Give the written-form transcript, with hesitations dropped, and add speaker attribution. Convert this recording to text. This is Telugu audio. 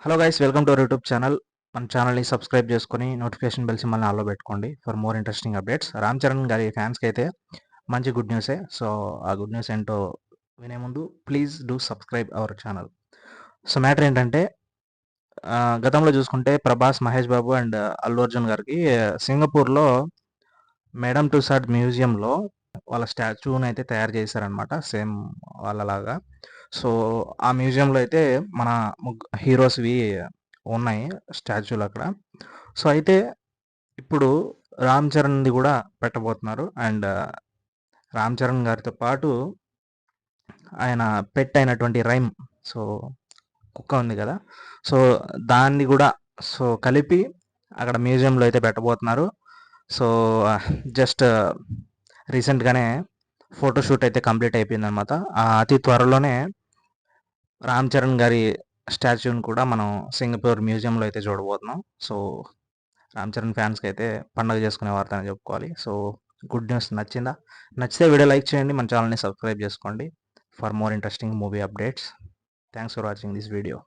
Speaker 1: Hello guys, welcome to our YouTube channel. మన ఛానల్ని సబ్స్క్రైబ్ చేసుకొని నోటిఫికేషన్ బెల్ సింబల్ని ఆన్లో పెట్టుకోండి for more interesting updates. Ram Charan గారి ఫ్యాన్స్కి అయితే మంచి గుడ్ న్యూసే. సో ఆ గుడ్ న్యూస్ ఏంటో వినే ముందు please do subscribe our channel. So matter ఏంటంటే, గతంలో చూసుకుంటే ప్రభాస్, మహేష్ బాబు అండ్ అల్లు అర్జున్ గారికి సింగపూర్లో మేడమ్ టుసాడ్ మ్యూజియంలో వాళ్ళ స్టాచ్యూని అయితే తయారు చేశారనమాట, సేమ్ వాళ్ళలాగా. సో ఆ మ్యూజియంలో అయితే మన హీరోస్వి ఉన్నాయి స్టాచ్యూలు అక్కడ. సో అయితే ఇప్పుడు రామ్ చరణ్ది కూడా పెట్టబోతున్నారు. అండ్ రామ్ చరణ్ గారితో పాటు ఆయన పెట్ అయినటువంటి రైమ్, సో కుక్క ఉంది కదా, సో దాన్ని కూడా సో కలిపి అక్కడ మ్యూజియంలో అయితే పెట్టబోతున్నారు. సో జస్ట్ రీసెంట్గానే ఫోటోషూట్ అయితే కంప్లీట్ అయిపోయింది అనమాట. అతి త్వరలోనే రామ్ చరణ్ గారి స్టాచ్యూని కూడా మనం సింగపూర్ మ్యూజియంలో అయితే చూడబోతున్నాం. సో రామ్ చరణ్ ఫ్యాన్స్కి అయితే పండగ చేసుకునే వార్త అని చెప్పుకోవాలి. So good news. నచ్చితే వీడియో లైక్ చేయండి, మన ఛానల్ని సబ్స్క్రైబ్ చేసుకోండి for more interesting movie updates. Thanks for watching this video.